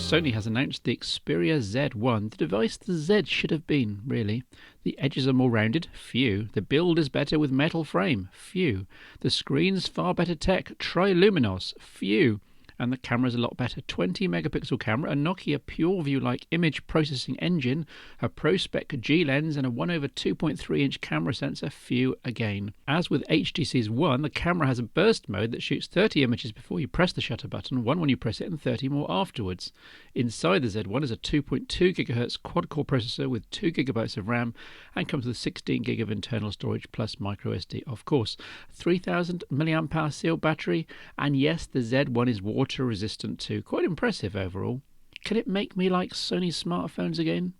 Sony has announced the Xperia Z1, the device the Z should have been, really. The edges are more rounded, phew. The build is better with metal frame, phew. The screen's far better tech, Triluminos, phew. And the camera's a lot better. 20 megapixel camera, a Nokia PureView-like image processing engine, a ProSpec G lens, and a 1/2.3-inch camera sensor, phew again. As with HTC's One, the camera has a burst mode that shoots 30 images before you press the shutter button, one when you press it and 30 more afterwards. Inside the Z1 is a 2.2 GHz quad-core processor with 2 GB of RAM and comes with 16 GB of internal storage plus microSD, of course. 3000 mAh sealed battery, and yes, the Z1 is water resistant too. Quite impressive overall. Can it make me like Sony's smartphones again?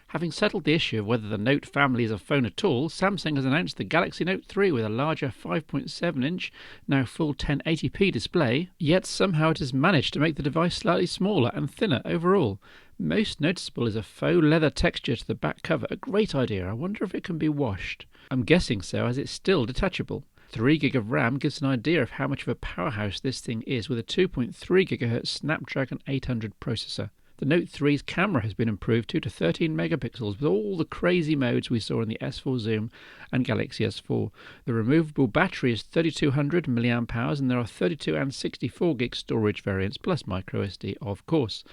Having settled the issue of whether the Note family is a phone at all, Samsung has announced the Galaxy Note 3 with a larger 5.7-inch, now full 1080p display, yet somehow it has managed to make the device slightly smaller and thinner overall. Most noticeable is a faux leather texture to the back cover. A great idea. I wonder if it can be washed. I'm guessing so, as it's still detachable. 3 GB of RAM gives an idea of how much of a powerhouse this thing is with a 2.3 GHz Snapdragon 800 processor. The Note 3's camera has been improved to 13 megapixels with all the crazy modes we saw in the S4 Zoom and Galaxy S4. The removable battery is 3200 mAh and there are 32 and 64 gig storage variants plus microSD, of course.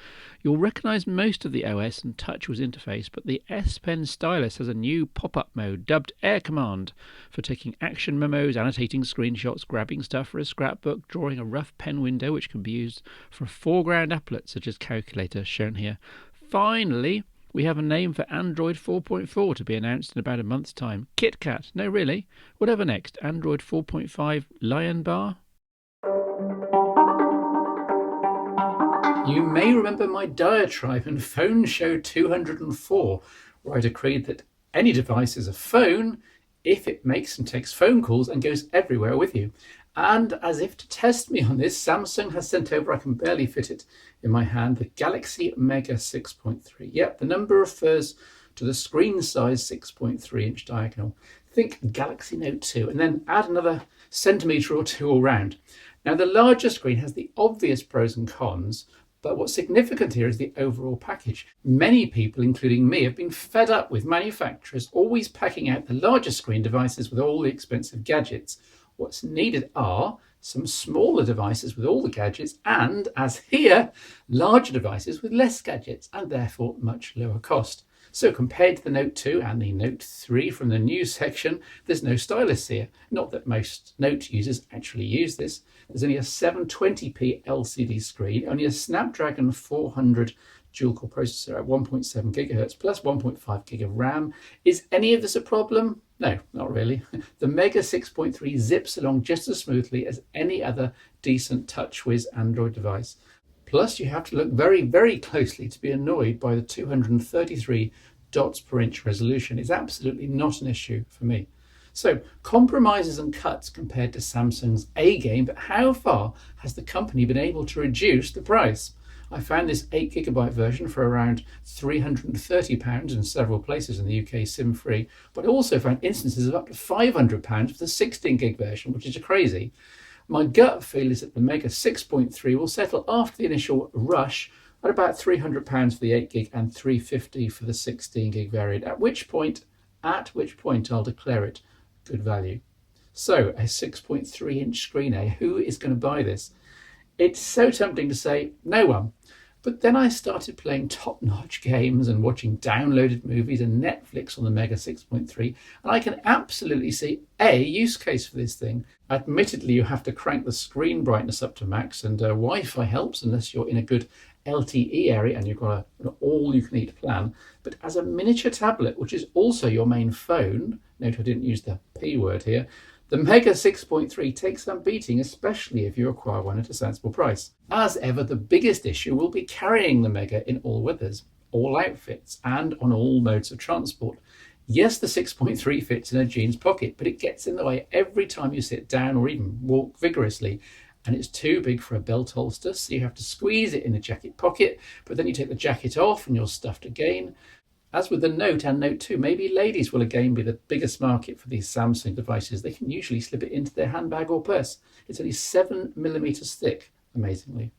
You'll recognise most of the OS and TouchWiz interface, but the S Pen stylus has a new pop-up mode dubbed Air Command for taking action memos, annotating screenshots, grabbing stuff for a scrapbook, drawing a rough pen window which can be used for a foreground applet such as calculator shown here. Finally, we have a name for Android 4.4 to be announced in about a month's time. KitKat. No, really. Whatever next? Android 4.5 Lion Bar? You may remember my diatribe in Phone Show 204, where I decreed that any device is a phone if it makes and takes phone calls and goes everywhere with you. And as if to test me on this, Samsung has sent over, I can barely fit it in my hand, the Galaxy Mega 6.3. Yep, the number refers to the screen size 6.3-inch diagonal. Think Galaxy Note 2 and then add another centimetre or two all round. Now, the larger screen has the obvious pros and cons, but what's significant here is the overall package. Many people, including me, have been fed up with manufacturers always packing out the larger screen devices with all the expensive gadgets. What's needed are some smaller devices with all the gadgets and, as here, larger devices with less gadgets and therefore much lower cost. So compared to the Note 2 and the Note 3 from the news section, there's no stylus here. Not that most Note users actually use this. There's only a 720p LCD screen, only a Snapdragon 400 dual-core processor at 1.7 GHz plus 1.5 gig of RAM. Is any of this a problem? No, not really. The Mega 6.3 zips along just as smoothly as any other decent TouchWiz Android device. Plus, you have to look very, very closely to be annoyed by the 233 dots per inch resolution. It's absolutely not an issue for me. So, compromises and cuts compared to Samsung's A game, but how far has the company been able to reduce the price? I found this 8GB version for around £330 in several places in the UK SIM-free, but I also found instances of up to £500 for the 16GB version, which is crazy. My gut feel is that the Mega 6.3 will settle after the initial rush at about £300 for the 8GB and £350 for the 16GB variant, at which point I'll declare it good value. So, a 6.3-inch screen, who is going to buy this? It's so tempting to say no one. But then I started playing top-notch games and watching downloaded movies and Netflix on the Mega 6.3, and I can absolutely see a use case for this thing. Admittedly, you have to crank the screen brightness up to max, and Wi-Fi helps unless you're in a good LTE area and you've got an all-you-can-eat plan. But as a miniature tablet, which is also your main phone, note I didn't use the P word here, the Mega 6.3 takes some beating, especially if you acquire one at a sensible price. As ever, the biggest issue will be carrying the Mega in all weathers, all outfits, and on all modes of transport. Yes, the 6.3 fits in a jeans pocket, but it gets in the way every time you sit down or even walk vigorously. And it's too big for a belt holster, so you have to squeeze it in the jacket pocket, but then you take the jacket off and you're stuffed again. As with the Note and Note 2, maybe ladies will again be the biggest market for these Samsung devices. They can usually slip it into their handbag or purse. It's only 7mm thick, amazingly.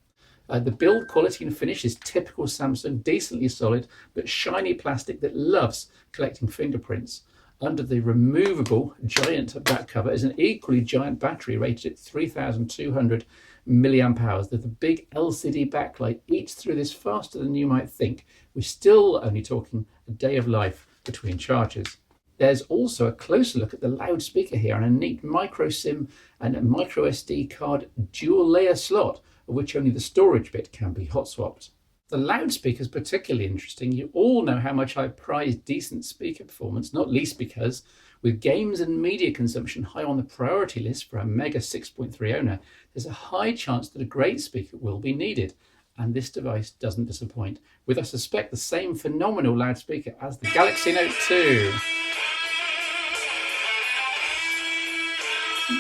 The build quality and finish is typical Samsung, decently solid, but shiny plastic that loves collecting fingerprints. Under the removable giant back cover is an equally giant battery rated at 3,200 milliamp hours. The big LCD backlight eats through this faster than you might think. We're still only talking a day of life between charges. There's also a closer look at the loudspeaker here and a neat micro SIM and a micro SD card dual layer slot, of which only the storage bit can be hot swapped. The loudspeaker is particularly interesting. You all know how much I prize decent speaker performance, not least because with games and media consumption high on the priority list for a Mega 6.3 owner, there's a high chance that a great speaker will be needed. And this device doesn't disappoint, with I suspect the same phenomenal loudspeaker as the Galaxy Note 2.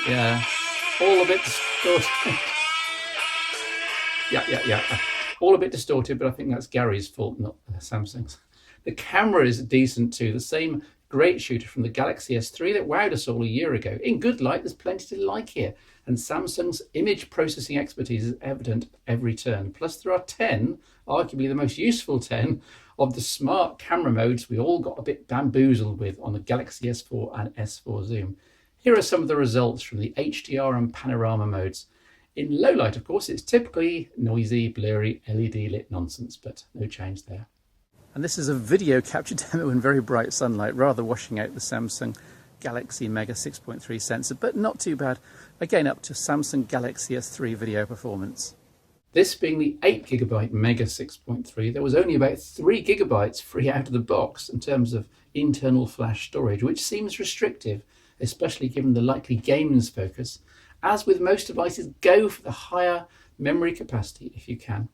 Yeah, all a bit distorted. Yeah. All a bit distorted, but I think that's Gary's fault, not Samsung's. The camera is decent too, the same great shooter from the Galaxy S3 that wowed us all a year ago. In good light, there's plenty to like here, and Samsung's image processing expertise is evident every turn. Plus, there are 10, arguably the most useful 10, of the smart camera modes we all got a bit bamboozled with on the Galaxy S4 and S4 Zoom. Here are some of the results from the HDR and panorama modes. In low light, of course, it's typically noisy, blurry, LED lit nonsense, but no change there. And this is a video capture demo in very bright sunlight, rather washing out the Samsung Galaxy Mega 6.3 sensor, but not too bad. Again, up to Samsung Galaxy S3 video performance. This being the 8GB Mega 6.3, there was only about 3GB free out of the box in terms of internal flash storage, which seems restrictive, especially given the likely games focus. As with most devices, go for the higher memory capacity if you can.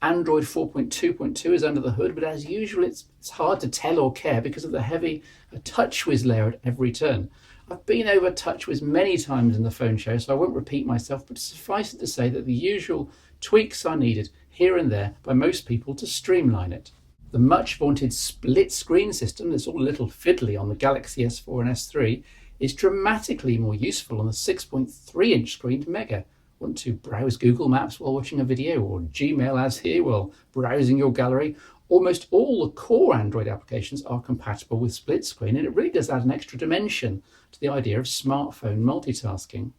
Android 4.2.2 is under the hood, but as usual, it's hard to tell or care because of the heavy TouchWiz layer at every turn. I've been over TouchWiz many times in the phone show, so I won't repeat myself, but suffice it to say that the usual tweaks are needed here and there by most people to streamline it. The much vaunted split screen system that's all a little fiddly on the Galaxy S4 and S3 is dramatically more useful on the 6.3-inch screen Mega. Want to browse Google Maps while watching a video, or Gmail as here while browsing your gallery? Almost all the core Android applications are compatible with split screen, and it really does add an extra dimension to the idea of smartphone multitasking.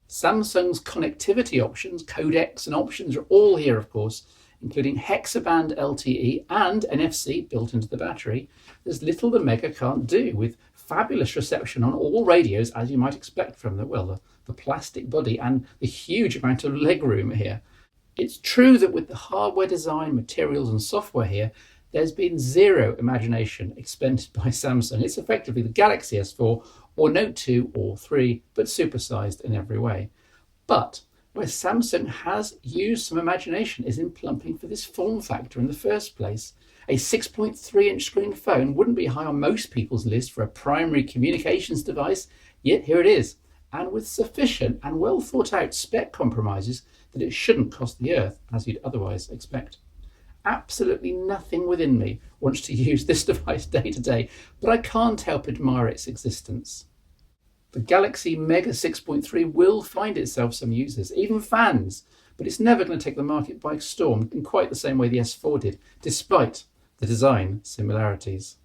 Samsung's connectivity options, codecs and options are all here, of course, including hexaband LTE and NFC built into the battery. There's little the Mega can't do, with fabulous reception on all radios, as you might expect from the plastic body and the huge amount of legroom here. It's true that with the hardware design, materials and software here, there's been zero imagination expended by Samsung. It's effectively the Galaxy S4 or Note 2 or 3, but supersized in every way. But where Samsung has used some imagination is in plumping for this form factor in the first place. A 6.3-inch screen phone wouldn't be high on most people's list for a primary communications device, yet here it is, and with sufficient and well thought out spec compromises that it shouldn't cost the earth as you'd otherwise expect. Absolutely nothing within me wants to use this device day to day, but I can't help admire its existence. The Galaxy Mega 6.3 will find itself some users, even fans, but it's never going to take the market by storm in quite the same way the S4 did, despite the design similarities.